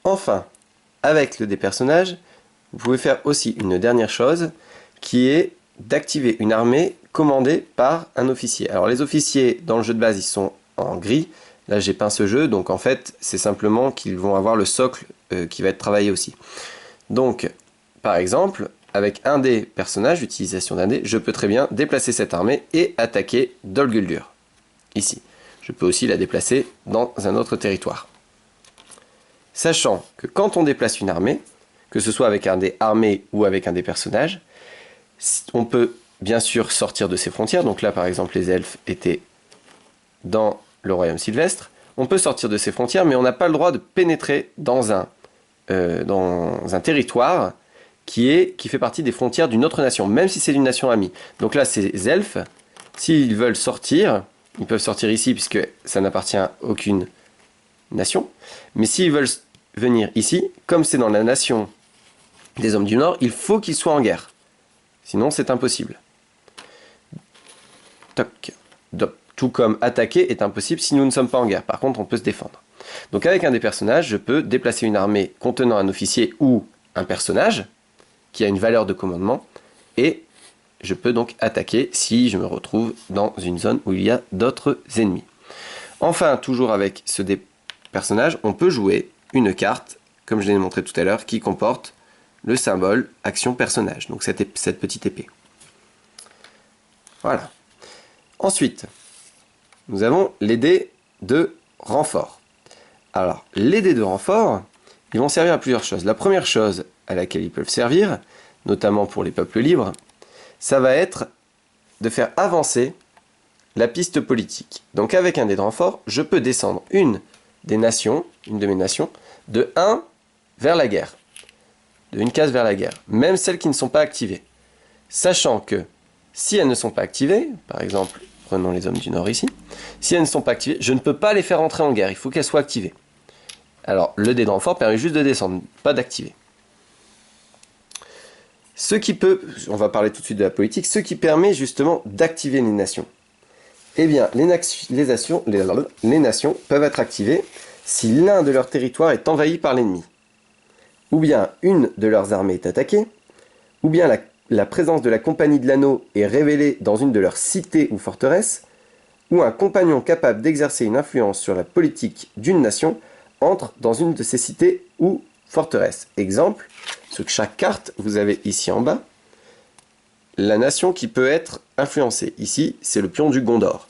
Enfin, avec le dé personnage, vous pouvez faire aussi une dernière chose, qui est d'activer une armée commandée par un officier. Alors les officiers dans le jeu de base, ils sont en gris. Là, j'ai peint ce jeu, donc en fait, c'est simplement qu'ils vont avoir le socle qui va être travaillé aussi. Donc, par exemple, avec un dé personnage, l'utilisation d'un dé, je peux très bien déplacer cette armée et attaquer Dol Guldur, ici. Je peux aussi la déplacer dans un autre territoire. Sachant que quand on déplace une armée, que ce soit avec un dé armé ou avec un dé personnage, on peut bien sûr sortir de ses frontières. Donc là, par exemple, les elfes étaient dans le royaume sylvestre. On peut sortir de ses frontières, mais on n'a pas le droit de pénétrer dans un territoire qui fait partie des frontières d'une autre nation, même si c'est d'une nation amie. Donc là, ces elfes, s'ils veulent sortir, ils peuvent sortir ici, puisque ça n'appartient à aucune nation. Mais s'ils veulent venir ici, comme c'est dans la nation des hommes du Nord, il faut qu'ils soient en guerre. Sinon, c'est impossible. Toc. Tout comme attaquer est impossible si nous ne sommes pas en guerre. Par contre, on peut se défendre. Donc avec un des personnages, je peux déplacer une armée contenant un officier ou un personnage qui a une valeur de commandement, et je peux donc attaquer si je me retrouve dans une zone où il y a d'autres ennemis. Enfin, toujours avec ce dé personnage, on peut jouer une carte, comme je l'ai montré tout à l'heure, qui comporte le symbole action personnage, donc cette petite épée. Voilà. Ensuite, nous avons les dés de renfort. Alors, les dés de renfort, ils vont servir à plusieurs choses. La première chose à laquelle ils peuvent servir, notamment pour les peuples libres, ça va être de faire avancer la piste politique. Donc avec un dé de renfort, je peux descendre une de mes nations, de 1 vers la guerre. De une case vers la guerre. Même celles qui ne sont pas activées. Sachant que si elles ne sont pas activées, par exemple, prenons les hommes du Nord ici, si elles ne sont pas activées, je ne peux pas les faire entrer en guerre, il faut qu'elles soient activées. Alors, le dé de renfort permet juste de descendre, pas d'activer. Ce qui peut, on va parler tout de suite de la politique, ce qui permet justement d'activer les nations. Eh bien, les nations peuvent être activées si l'un de leurs territoires est envahi par l'ennemi, ou bien une de leurs armées est attaquée, ou bien la présence de la compagnie de l'anneau est révélée dans une de leurs cités ou forteresses, ou un compagnon capable d'exercer une influence sur la politique d'une nation entre dans une de ces cités ou forteresses. Exemple, sur chaque carte, vous avez ici en bas, la nation qui peut être influencée. Ici, c'est le pion du Gondor.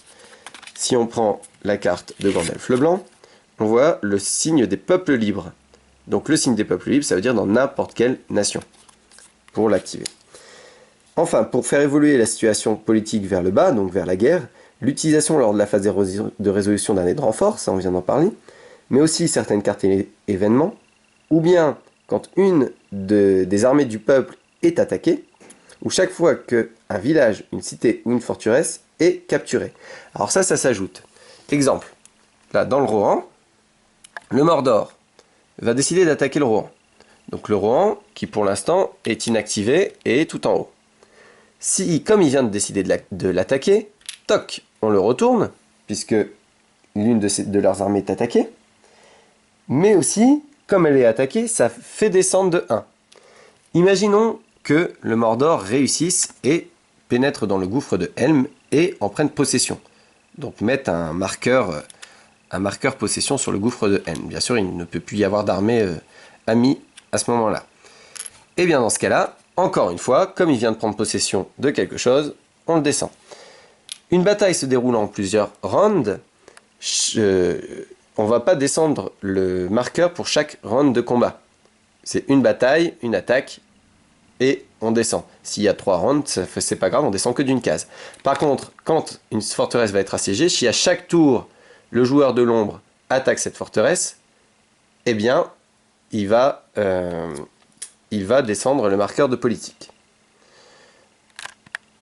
Si on prend la carte de Gandalf le Blanc, on voit le signe des peuples libres. Donc le signe des peuples libres, ça veut dire dans n'importe quelle nation, pour l'activer. Enfin, pour faire évoluer la situation politique vers le bas, donc vers la guerre, l'utilisation lors de la phase de résolution d'un dé de renfort, ça on vient d'en parler, mais aussi certaines cartes événements, ou bien quand une des armées du peuple est attaquée, ou chaque fois qu'un village, une cité ou une forteresse est capturé. Alors ça s'ajoute. Exemple, là dans le Rohan, le Mordor va décider d'attaquer le Rohan. Donc le Rohan, qui pour l'instant est inactivé et est tout en haut. Si, comme il vient de décider de l'attaquer, toc, on le retourne, puisque l'une de leurs armées est attaquée, mais aussi, comme elle est attaquée, ça fait descendre de 1. Imaginons que le Mordor réussisse et pénètre dans le gouffre de Helm et en prenne possession. Donc mettre un marqueur possession sur le gouffre de Helm. Bien sûr, il ne peut plus y avoir d'armée amie à ce moment-là. Et bien dans ce cas-là, encore une fois, comme il vient de prendre possession de quelque chose, on le descend. Une bataille se déroulant en plusieurs rounds, on ne va pas descendre le marqueur pour chaque round de combat. C'est une bataille, une attaque, et on descend. S'il y a 3 rounds, c'est pas grave, on descend que d'une case. Par contre, quand une forteresse va être assiégée, si à chaque tour, le joueur de l'ombre attaque cette forteresse, eh bien, il va descendre le marqueur de politique.